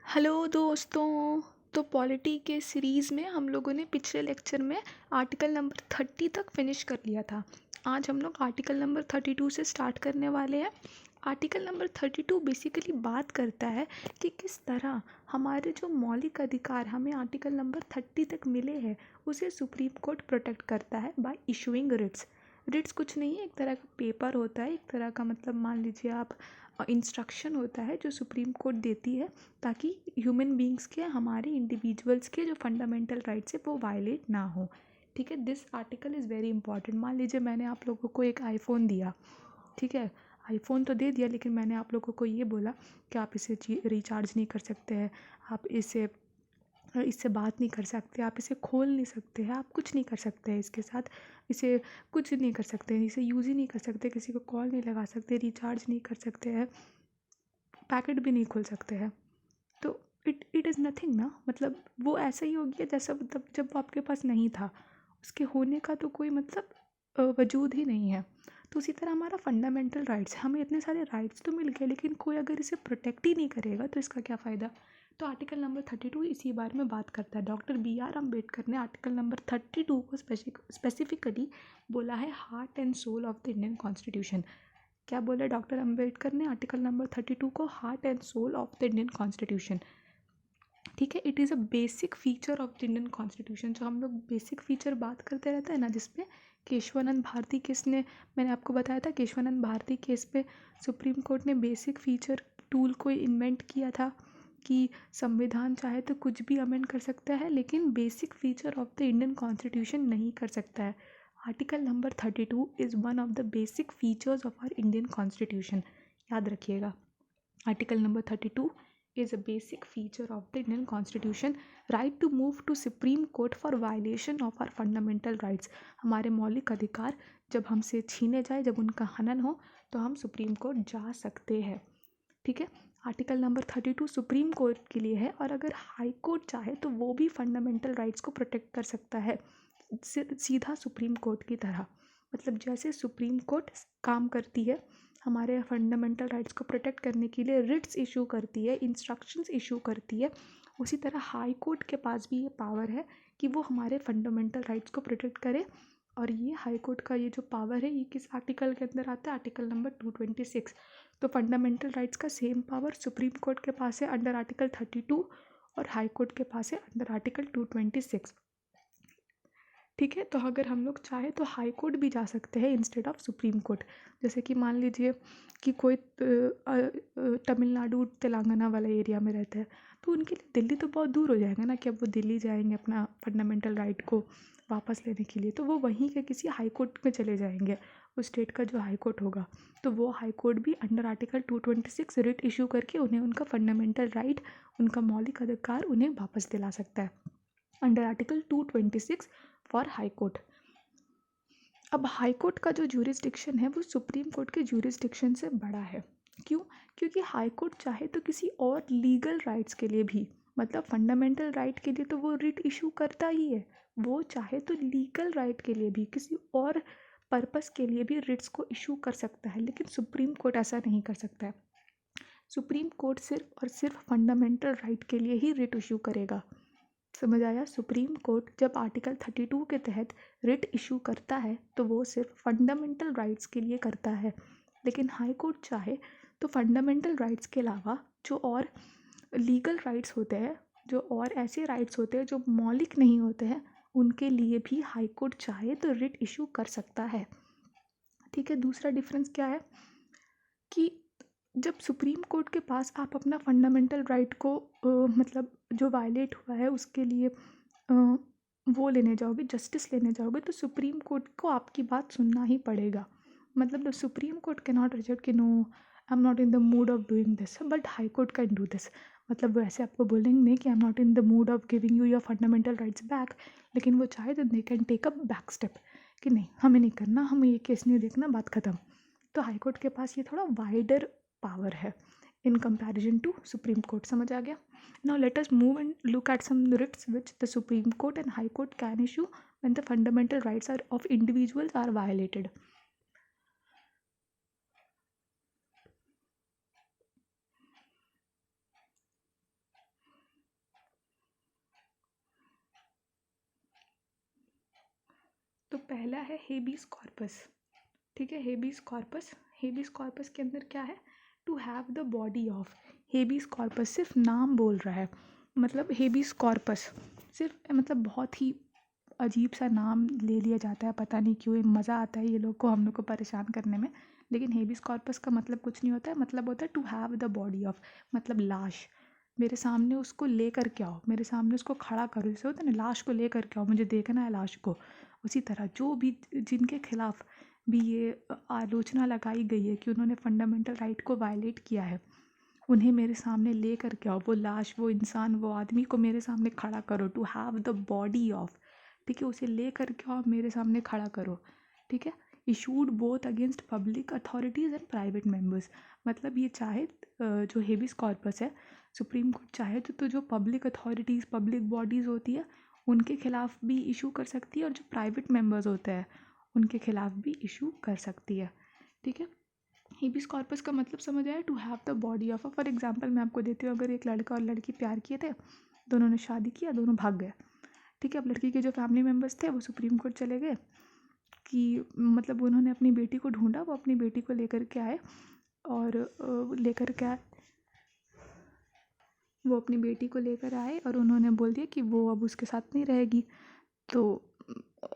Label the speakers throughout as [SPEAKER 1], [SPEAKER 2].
[SPEAKER 1] Hello दोस्तों। तो polity के सीरीज़ में हम लोगों ने पिछले लेक्चर में आर्टिकल नंबर 30 तक फिनिश कर लिया था। आज हम लोग आर्टिकल नंबर 32 से स्टार्ट करने वाले हैं। आर्टिकल नंबर 32 बेसिकली बात करता है कि किस तरह हमारे जो मौलिक अधिकार हमें आर्टिकल नंबर 30 तक मिले हैं उसे सुप्रीम कोर्ट प्रोटेक्ट करता है बाय इशूइंग रिट्स। रिट्स कुछ नहीं है, एक तरह का पेपर होता है, एक तरह का मतलब मान लीजिए आप इंस्ट्रक्शन होता है जो सुप्रीम कोर्ट देती है ताकि ह्यूमन बींग्स के, हमारे इंडिविजुअल्स के जो फंडामेंटल राइट्स है वो वायलेट ना हो। ठीक है, this article is very important. मान लीजिए मैंने आप लोगों को एक आईफोन दिया, ठीक है, आईफोन तो दे दिया, लेकिन मैंने आप लोगों को ये बोला कि आप इसे रिचार्ज नहीं कर सकते हैं, आप इससे बात नहीं कर सकते, आप इसे खोल नहीं सकते हैं, आप कुछ नहीं कर सकते हैं इसके साथ, इसे कुछ नहीं कर सकते हैं, इसे यूज़ ही नहीं कर सकते, किसी को कॉल नहीं लगा सकते, रिचार्ज नहीं कर सकते हैं, पैकेट भी नहीं खोल सकते हैं। तो इट इज़ नथिंग ना, मतलब वो ऐसा ही हो गया जैसा मतलब जब वो आपके पास नहीं था, उसके होने का तो कोई मतलब वजूद ही नहीं है। तो उसी तरह हमारा फंडामेंटल राइट्स, हमें इतने सारे राइट्स तो मिल गए, लेकिन कोई अगर इसे प्रोटेक्ट ही नहीं करेगा तो इसका क्या फ़ायदा। तो आर्टिकल नंबर 32 इसी बारे में बात करता है। डॉक्टर BR अम्बेडकर ने आर्टिकल नंबर 32 को स्पेसिफिकली बोला है heart and soul of the Indian constitution. क्या बोला डॉक्टर अम्बेडकर ने आर्टिकल नंबर 32 को heart and soul of the Indian constitution. ठीक है, it is a basic feature of the Indian constitution. जो हम लोग बेसिक फीचर बात करते रहते हैं ना, जिसपे केशवानंद भारती केस ने, मैंने आपको बताया था केशवानंद भारती केस पे सुप्रीम कोर्ट ने बेसिक फीचर टूल को इन्वेंट किया था कि संविधान चाहे तो कुछ भी अमेंड कर सकता है लेकिन basic feature of the Indian constitution नहीं कर सकता है। Article number 32 is one of the basic features of our Indian constitution. याद रखिएगा, article number 32 is a basic feature of the Indian Constitution. Right to move to Supreme Court for violation of our fundamental rights. हमारे मौलिक अधिकार जब हमसे छीने जाए, जब उनका हनन हो, तो हम सुप्रीम कोर्ट जा सकते हैं। ठीक है, आर्टिकल नंबर 32 सुप्रीम कोर्ट के लिए है, और अगर हाई कोर्ट चाहे तो वो भी फंडामेंटल राइट्स को प्रोटेक्ट कर सकता है, सीधा सुप्रीम कोर्ट की तरह। मतलब जैसे सुप्रीम कोर्ट काम करती है हमारे फंडामेंटल राइट्स को प्रोटेक्ट करने के लिए, रिट्स इशू करती है, इंस्ट्रक्शंस इशू करती है, उसी तरह हाई कोर्ट के पास भी ये पावर है कि वो हमारे फंडामेंटल राइट्स को प्रोटेक्ट करे। और ये हाई कोर्ट का ये जो पावर है ये किस आर्टिकल के अंदर आता है, आर्टिकल नंबर 226। तो फंडामेंटल राइट्स का सेम पावर सुप्रीम कोर्ट के पास है अंडर आर्टिकल 32, और हाई कोर्ट के पास है अंडर आर्टिकल 226। ठीक है, तो अगर हम लोग चाहे तो हाई कोर्ट भी जा सकते हैं इंस्टेड ऑफ सुप्रीम कोर्ट। जैसे कि मान लीजिए कि कोई तमिलनाडु तेलंगाना वाला एरिया में रहता है, तो उनके लिए दिल्ली तो बहुत दूर हो जाएगा ना, कि अब वो दिल्ली जाएंगे अपना फंडामेंटल राइट को वापस लेने के लिए, तो वो वहीं के किसी हाई कोर्ट में चले जाएंगे, उस स्टेट का जो हाई कोर्ट होगा। तो वो हाई कोर्ट भी अंडर आर्टिकल 226 रिट इशू करके उन्हें उनका फंडामेंटल राइट, उनका मौलिक अधिकार उन्हें वापस दिला सकता है under article 226 for high court. अब हाई कोर्ट का जो ज्यूरिसडिक्शन है वो सुप्रीम कोर्ट के ज्यूरिसडिक्शन से बड़ा है। क्यों? क्योंकि हाई कोर्ट चाहे तो किसी और लीगल राइट्स के लिए भी, मतलब फंडामेंटल राइट के लिए तो वो रिट इशू करता ही है, वो चाहे तो लीगल राइट के लिए भी, किसी और पर्पस के लिए भी रिट्स को इशू कर सकता है, लेकिन सुप्रीम कोर्ट ऐसा नहीं कर सकता है। सुप्रीम कोर्ट सिर्फ और सिर्फ फंडामेंटल राइट के लिए ही रिट इशू करेगा। समझ आया? सुप्रीम कोर्ट जब आर्टिकल 32 के तहत रिट इशू करता है तो वो सिर्फ फंडामेंटल राइट्स के लिए करता है, लेकिन हाई कोर्ट चाहे तो फंडामेंटल राइट्स के अलावा जो और लीगल राइट्स होते हैं, जो और ऐसे राइट्स होते हैं जो मौलिक नहीं होते हैं, उनके लिए भी हाई कोर्ट चाहे तो रिट इशू कर सकता है। ठीक है, दूसरा डिफरेंस क्या है कि जब सुप्रीम कोर्ट के पास आप अपना फंडामेंटल राइट को मतलब जो वायलेट हुआ है उसके लिए वो लेने जाओगे, जस्टिस लेने जाओगे, तो सुप्रीम कोर्ट को आपकी बात सुनना ही पड़ेगा। मतलब the supreme court can not reject कि no I am not in the mood of doing this, but high court can do this. मतलब वो ऐसे आपको बोलेंगे नहीं कि I am not in the mood of giving you your fundamental rights back, लेकिन वो चाहे तो they can take a back step कि नहीं हमें नहीं करना, हमें ये केस नहीं देखना, बात ख़त्म। तो हाई कोर्ट के पास ये थोड़ा वाइडर पावर है in comparison to Supreme Court. समझ आ गया? Now let us move and look at some writs which the Supreme Court and High Court can issue when the fundamental rights are of individuals are violated. पहला है habeas corpus. ठीक है, habeas corpus. Habeas corpus के अंदर क्या है, to have the body of. Habeas corpus सिर्फ नाम बोल रहा है, मतलब हेबियस कॉर्पस सिर्फ मतलब बहुत ही अजीब सा नाम ले लिया जाता है, पता नहीं क्यों, मज़ा आता है ये लोग को, हम लोग को परेशान करने में। लेकिन हेबियस कॉर्पस का मतलब कुछ नहीं होता है, मतलब होता है to have the body of, मतलब लाश। मेरे सामने उसको ले कर के आओ, मेरे सामने उसको खड़ा करो, जैसे होता है ना लाश को ले कर के आओ, मुझे देखना है लाश को। उसी तरह जो भी जिनके खिलाफ भी ये आलोचना लगाई गई है कि उन्होंने फंडामेंटल राइट को वायलेट किया है, उन्हें मेरे सामने ले कर के आओ, वो लाश, वो इंसान, वो आदमी को मेरे सामने खड़ा करो, to have the body of. ठीक है, उसे ले कर के आओ, मेरे सामने खड़ा करो। ठीक है, issued both against public authorities and private members. मतलब ये चाहे जो हेबियस कॉर्पस है, सुप्रीम कोर्ट चाहे तो जो पब्लिक अथॉरिटीज़, पब्लिक बॉडीज़ होती है, उनके खिलाफ भी इशू कर सकती है, और जो प्राइवेट मेंबर्स होते हैं उनके खिलाफ भी इशू कर सकती है। ठीक है, हेबियस कॉर्पस का मतलब समझ आया, to have the body of. For example मैं आपको देती हूँ, अगर एक लड़का और लड़की प्यार किए थे, दोनों ने शादी किया, दोनों भाग गए। ठीक है, अब लड़की के जो फैमिली मेम्बर्स थे वो सुप्रीम कोर्ट चले गए कि मतलब उन्होंने अपनी बेटी को ढूंढा, वो अपनी बेटी को लेकर के आए, और लेकर के आए वो अपनी बेटी को लेकर आए और उन्होंने बोल दिया कि वो अब उसके साथ नहीं रहेगी। तो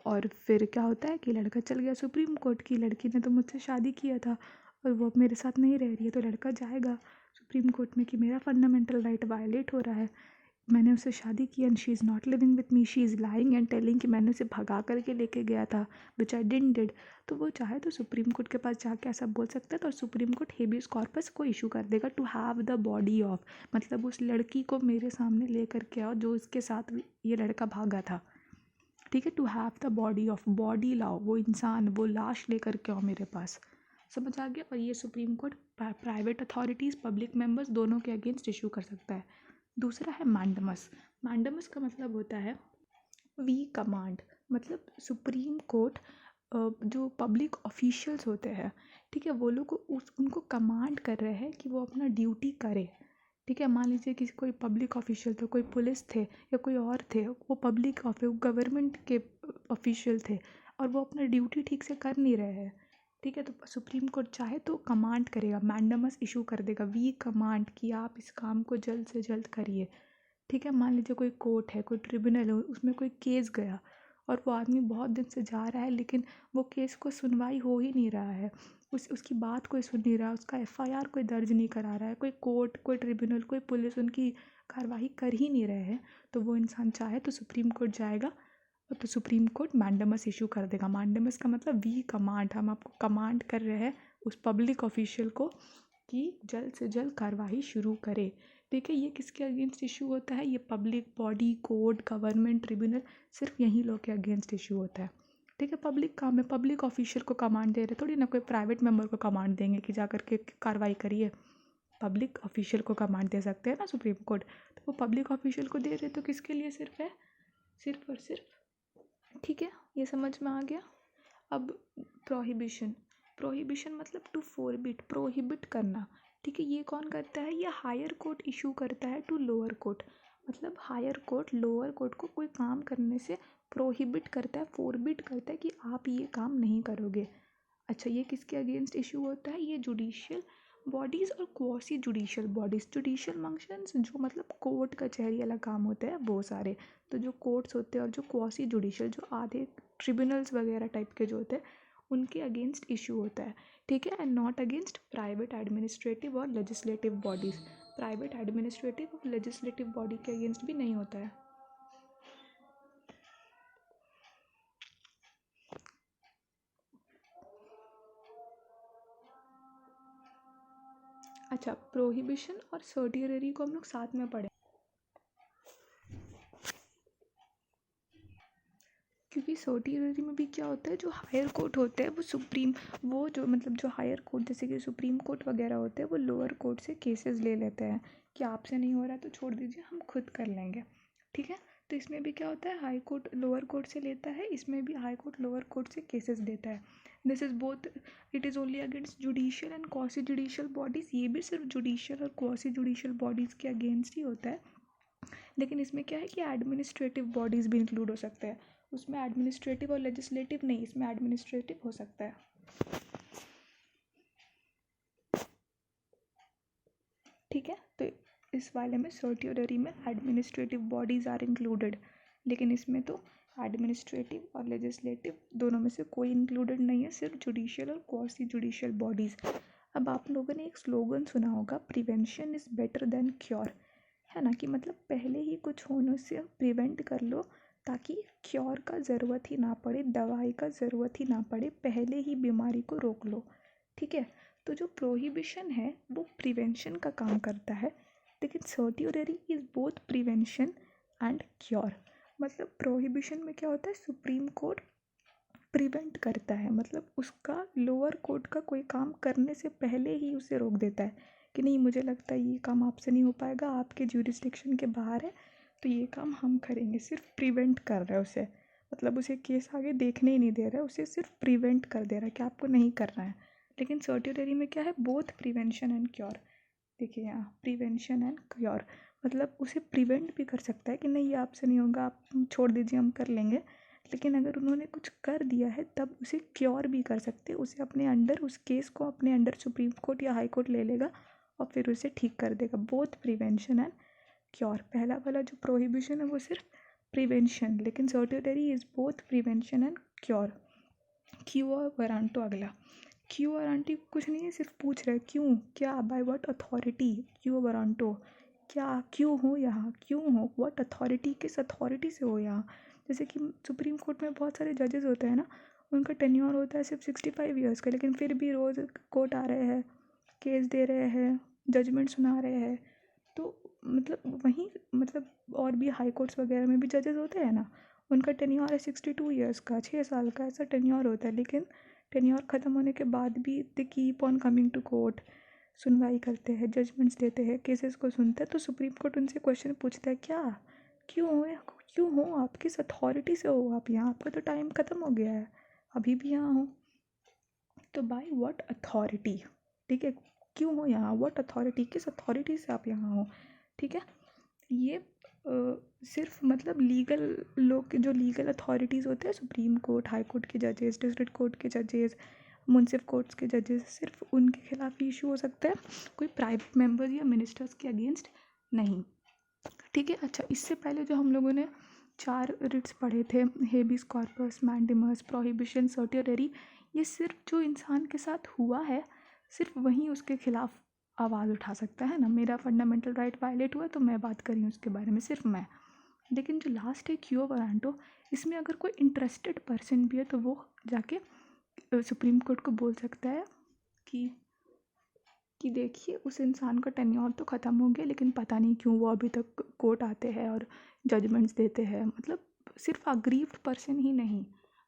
[SPEAKER 1] और फिर क्या होता है कि लड़का चल गया सुप्रीम कोर्ट की, लड़की ने तो मुझसे शादी किया था और वो अब मेरे साथ नहीं रह रही है, तो लड़का जाएगा सुप्रीम कोर्ट में कि मेरा फंडामेंटल राइट वायलेट हो रहा है, मैंने उससे शादी की and she is not living with me, she is lying and telling कि मैंने उसे भगा करके लेके गया था, विच आई डिडंट डिड। तो वो चाहे तो सुप्रीम कोर्ट के पास जाके ऐसा बोल सकता है, तो सुप्रीम कोर्ट हेबियस कॉर्पस को इशू कर देगा, to have the body of, मतलब उस लड़की को मेरे सामने ले करके आओ जो इसके साथ ये लड़का भागा था। ठीक है, to have the body of, body लाओ, वो इंसान, वो लाश ले करके आओ मेरे पास। समझ आ गया। और ये supreme court private authorities, public members दोनों के अगेंस्ट इशू कर सकता है। दूसरा है मैंडमस। मैंडमस का मतलब होता है वी कमांड, मतलब सुप्रीम कोर्ट जो पब्लिक ऑफिशियल्स होते हैं, ठीक है, वो लोग उनको कमांड कर रहे हैं कि वो अपना ड्यूटी करे। ठीक है, मान लीजिए कि कोई पब्लिक ऑफिशियल थे, कोई पुलिस थे या कोई और थे, वो पब्लिक गवर्नमेंट के ऑफिशियल थे और वो अपना ड्यूटी ठीक से कर नहीं रहे हैं। ठीक है, तो सुप्रीम कोर्ट चाहे तो कमांड करेगा, मैंडमस इशू कर देगा, वी कमांड, कि आप इस काम को जल्द से जल्द करिए। ठीक है, मान लीजिए कोई कोर्ट है, कोई ट्रिब्यूनल है, उसमें कोई केस गया और वो आदमी बहुत दिन से जा रहा है, लेकिन वो केस को सुनवाई हो ही नहीं रहा है, उसकी बात कोई सुन नहीं रहा, उसका एफआईआर कोई दर्ज नहीं करा रहा है, कोई कोर्ट, कोई ट्रिब्यूनल, कोई पुलिस उनकी कार्रवाई कर ही नहीं रहे हैं, तो वो इंसान चाहे तो सुप्रीम कोर्ट जाएगा, तो सुप्रीम कोर्ट मैंडमस इशू कर देगा। मैंडमस का मतलब वी कमांड, हम आपको कमांड कर रहे हैं उस पब्लिक ऑफिशियल को कि जल्द से जल्द कार्रवाई शुरू करे। ठीक है, ये किसके अगेंस्ट इशू होता है, ये public body, court, government, tribunal, सिर्फ यही लोग के अगेंस्ट इशू होता है। ठीक है, पब्लिक काम है, पब्लिक ऑफिशियल को कमांड दे रहे, थोड़ी ना कोई प्राइवेट मेंबर को कमांड देंगे कि जा करके कार्रवाई करिए। पब्लिक ऑफिशियल को कमांड दे सकते हैं ना सुप्रीम कोर्ट, तो वो पब्लिक ऑफिशियल को दे रहे, तो किसके लिए सिर्फ है, सिर्फ और सिर्फ। ठीक है, ये समझ में आ गया। अब प्रोहिबिशन। प्रोहिबिशन मतलब टू फोरबिट, प्रोहिबिट करना। ठीक है, ये कौन करता है, ये हायर कोर्ट इशू करता है टू लोअर कोर्ट, मतलब हायर कोर्ट लोअर कोर्ट को कोई काम करने से प्रोहिबिट करता है, फोरबिट करता है कि आप ये काम नहीं करोगे। अच्छा, ये किसके अगेंस्ट इशू होता है, ये जुडिशियल बॉडीज़ और quasi judicial bodies. Judicial functions जो मतलब कोर्ट कचहरी वाला काम होता है वो सारे, तो जो कोर्ट्स होते हैं और जो क्वासी जुडिशियल, जो आधे ट्रिब्यूनल्स वगैरह टाइप के जो होते हैं, उनके अगेंस्ट इशू होता है। ठीक है, and not against private administrative और लेजिस्लेटिव बॉडीज़। प्राइवेट एडमिनिस्ट्रेटिव और लेजिस्लेटिव बॉडी के अगेंस्ट भी नहीं होता है। अच्छा, प्रोहिबिशन और सर्टियरी को हम लोग साथ में पढ़े, क्योंकि सर्टियरी में भी क्या होता है, जो हायर कोर्ट होते हैं वो सुप्रीम, वो जो मतलब जो हायर कोर्ट जैसे कि सुप्रीम कोर्ट वगैरह होते हैं, वो लोअर कोर्ट से केसेस ले लेते हैं कि आपसे नहीं हो रहा तो छोड़ दीजिए, हम खुद कर लेंगे। ठीक है, तो इसमें भी क्या होता है, हाई कोर्ट लोअर कोर्ट से लेता है, इसमें भी हाई कोर्ट लोअर कोर्ट से केसेस देता है। This is both, it is only against judicial and quasi judicial bodies. ये भी सिर्फ जुडिशियल और क्वासी जुडिशियल बॉडीज़ के अगेंस्ट ही होता है, लेकिन इसमें क्या है कि एडमिनिस्ट्रेटिव बॉडीज़ भी इंक्लूड हो सकते हैं। उसमें एडमिनिस्ट्रेटिव और लेजिस्लेटिव नहीं, इसमें एडमिनिस्ट्रेटिव हो सकता है। ठीक है, तो इस वाले में सर्टियोररी में एडमिनिस्ट्रेटिव बॉडीज़ आर इंक्लूडेड, लेकिन इसमें तो एडमिनिस्ट्रेटिव और लेजिस्लेटिव दोनों में से कोई इंक्लूडेड नहीं है, सिर्फ जुडिशियल और क्वासी जुडिशियल बॉडीज़। अब आप लोगों ने एक स्लोगन सुना होगा, prevention is better than cure, है ना, कि मतलब पहले ही कुछ होने से प्रिवेंट कर लो ताकि क्योर का ज़रूरत ही ना पड़े, दवाई का ज़रूरत ही ना पड़े, पहले ही बीमारी को रोक लो। ठीक है, तो जो प्रोहिबिशन है वो प्रिवेंशन का काम करता है, लेकिन certiorari is both prevention and cure. मतलब प्रोहिबिशन में क्या होता है, सुप्रीम कोर्ट प्रिवेंट करता है, मतलब उसका लोअर कोर्ट का कोई काम करने से पहले ही उसे रोक देता है कि नहीं, मुझे लगता है ये काम आपसे नहीं हो पाएगा, आपके ज्यूरिसडिक्शन के बाहर है, तो ये काम हम करेंगे। सिर्फ प्रिवेंट कर रहा है उसे, मतलब उसे केस आगे देखने ही नहीं दे रहा है, उसे सिर्फ प्रिवेंट कर दे रहा है कि आपको नहीं करना है। लेकिन सर्टियोररी में क्या है, बोथ प्रिवेंशन एंड क्योर। देखिए यहाँ प्रिवेंशन एंड क्योर, मतलब उसे प्रिवेंट भी कर सकता है कि नहीं ये आपसे नहीं होगा, आप छोड़ दीजिए, हम कर लेंगे। लेकिन अगर उन्होंने कुछ कर दिया है तब उसे क्योर भी कर सकते, उसे अपने अंडर, उस केस को अपने अंडर सुप्रीम कोर्ट या हाई कोर्ट ले लेगा और फिर उसे ठीक कर देगा। Both prevention and cure. पहला वाला जो प्रोहिबिशन है वो सिर्फ प्रिवेंशन, लेकिन certiorari is both prevention and cure. Quo और वारंटो अगला। क्यू वारंटी कुछ नहीं है, सिर्फ पूछ रहे क्यों, क्या, by what authority, quo warranto, क्या, क्यों हो यहाँ, क्यों हो, व्हाट अथॉरिटी, किस अथॉरिटी से हो यहाँ। जैसे कि सुप्रीम कोर्ट में बहुत सारे जजेस होते हैं ना, उनका टेन्योर होता है सिर्फ 65 ईयर्स का, लेकिन फिर भी रोज़ कोर्ट आ रहे हैं, केस दे रहे हैं, जजमेंट सुना रहे हैं। तो मतलब वहीं, मतलब और भी हाई कोर्ट्स वगैरह में भी जजेस होते हैं ना, उनका टेन्योर है 62 ईयर्स का, 6 साल का, ऐसा टेन्योर होता है। लेकिन टेन्योर ख़त्म होने के बाद भी they keep on coming to court, सुनवाई करते हैं, जजमेंट्स देते हैं, केसेस को सुनते हैं। तो सुप्रीम कोर्ट उनसे क्वेश्चन पूछता है, क्या, क्यों हो, क्यों हो आप, किस अथॉरिटी से हो आप यहाँ, आपका तो टाइम ख़त्म हो गया है, अभी भी यहाँ हो। तो बाय व्हाट अथॉरिटी, ठीक है, क्यों हो यहाँ, व्हाट अथॉरिटी, किस अथॉरिटी से आप यहाँ हो। ठीक है, ये सिर्फ मतलब लीगल लोग के, जो लीगल अथॉरिटीज़ होते हैं, सुप्रीम कोर्ट, हाई कोर्ट के जजेस, डिस्ट्रिक्ट कोर्ट के जजेस, मुंसिफ कोर्ट्स के जजेस, सिर्फ उनके खिलाफ ही इशू हो सकता है, कोई प्राइवेट मेंबर्स या मिनिस्टर्स के अगेंस्ट नहीं। ठीक है, अच्छा, इससे पहले जो हम लोगों ने 4 रिट्स पढ़े थे, हेबिस कॉर्पस, मैंडेमस, प्रोहिबिशन, सर्टियोररी, ये सिर्फ जो इंसान के साथ हुआ है सिर्फ वहीं उसके खिलाफ आवाज़ उठा सकता है ना। मेरा फंडामेंटल राइट वायलेट हुआ तो मैं बात कर रही हूँ उसके बारे में, सिर्फ मैं। लेकिन जो लास्ट है क्यो वारंटो, इसमें अगर कोई इंटरेस्टेड पर्सन भी है तो वो जाके सुप्रीम कोर्ट को बोल सकता है कि देखिए उस इंसान का टेन्योर तो ख़त्म हो गया, लेकिन पता नहीं क्यों वो अभी तक कोर्ट आते हैं और जजमेंट्स देते हैं। मतलब सिर्फ अग्रीव्ड पर्सन ही नहीं,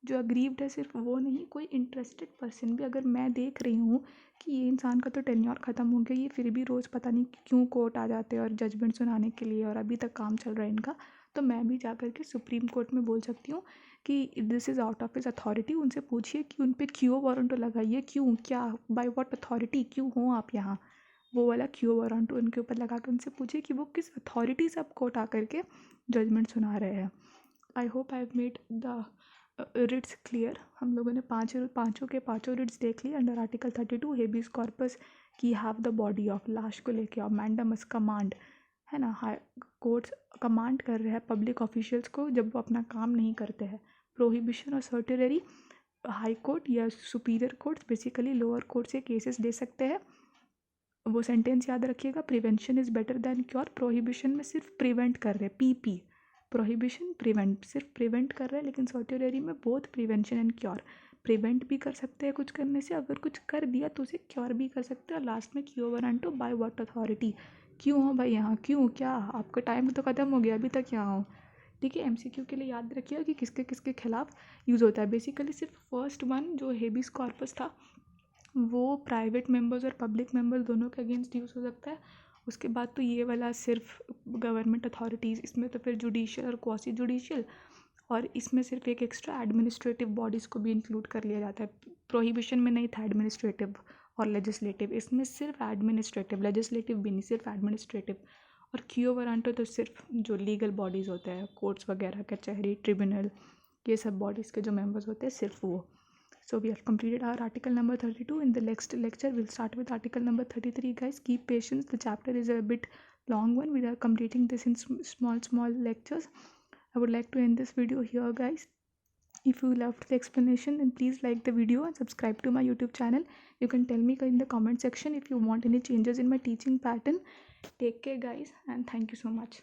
[SPEAKER 1] जो अग्रीव्ड है सिर्फ वो नहीं, कोई इंटरेस्टेड पर्सन भी, अगर मैं देख रही हूँ कि ये इंसान का तो टेन्योर ख़त्म हो गया, ये फिर भी रोज़ पता नहीं क्यों कोर्ट आ जाते हैं और जजमेंट सुनाने के लिए, और अभी तक काम चल रहा है इनका, तो मैं भी जा कर के सुप्रीम कोर्ट में बोल सकती हूँ कि this is out of his authority. उनसे पूछिए कि उन पे क्यों वारंट लगाइए, क्यों, क्या, बाय व्हाट अथॉरिटी, क्यों हो आप यहाँ। वो वाला क्यों वारंट उनके ऊपर लगा के उनसे पूछिए कि वो किस अथॉरिटी से आप कोर्ट आकर के जजमेंट सुना रहे हैं। I hope I have made the writs clear. हम लोगों ने पाँचों के पाँचों रिट्स देख ली अंडर आर्टिकल 32, हेबिस कॉर्पस की हैव द बॉडी ऑफ, लाश को लेके, और मैंडेमस कमांड, है ना, हाई कोर्ट्स कमांड कर रहे हैं पब्लिक ऑफिशियल्स को जब वो अपना काम नहीं करते हैं। प्रोहिबिशन और सर्टियोररी, हाई कोर्ट या superior courts, basically lower court से केसेस दे सकते हैं। वो सेंटेंस याद रखिएगा, prevention is better than cure. Prohibition में सिर्फ प्रिवेंट कर रहे हैं, पीपी, प्रोहिबिशन प्रिवेंट, सिर्फ प्रिवेंट कर रहे हैं। लेकिन सर्टियोररी में both prevention and cure, prevent भी कर सकते हैं कुछ करने से, अगर कुछ कर दिया तो उसे क्योर भी कर सकते हैं। और लास्ट में cure warranto, bye what authority, क्यों हो भाई यहाँ, क्यों, क्या, आपका टाइम तो ख़त्म हो गया, अभी तक यहाँ हो। ठीक है, एमसीक्यू के लिए याद रखिएगा कि किसके किसके खिलाफ यूज़ होता है। बेसिकली सिर्फ फर्स्ट वन जो हेबिस कॉर्पस था वो प्राइवेट मेंबर्स और पब्लिक मेंबर्स दोनों के अगेंस्ट यूज़ हो सकता है। उसके बाद तो ये वाला सिर्फ गवर्नमेंट अथॉरिटीज़, इसमें तो फिर जुडिशियल और क्वासी जुडिशियल, और इसमें सिर्फ एक एक्स्ट्रा एडमिनिस्ट्रेटिव बॉडीज़ को भी इंक्लूड कर लिया जाता है। प्रोहिबिशन में नहीं था एडमिनिस्ट्रेटिव और लेजिस्लेटिव, इसमें सिर्फ एडमिनिस्ट्रेटिव, लेजिस्लेटिव भी नहीं, सिर्फ एडमिनिस्ट्रेटिव। और क्यो वारंटो तो सिर्फ जो लीगल बॉडीज़ होते हैं, कोर्ट्स वगैरह, कचहरी, ट्रिब्यूनल, ये सब बॉडीज़ के जो मेंबर्स होते हैं सिर्फ वो. So we have completed our article number 32. In the next lecture, we'll start with article number 33. Guys, keep patience. The chapter is a bit long one. We are completing this in small lectures. I would like to end this video here, guys. If you loved the explanation, then please like the video and subscribe to my YouTube channel. You can tell me in the comment section if you want any changes in my teaching pattern. Take care, guys, and thank you so much.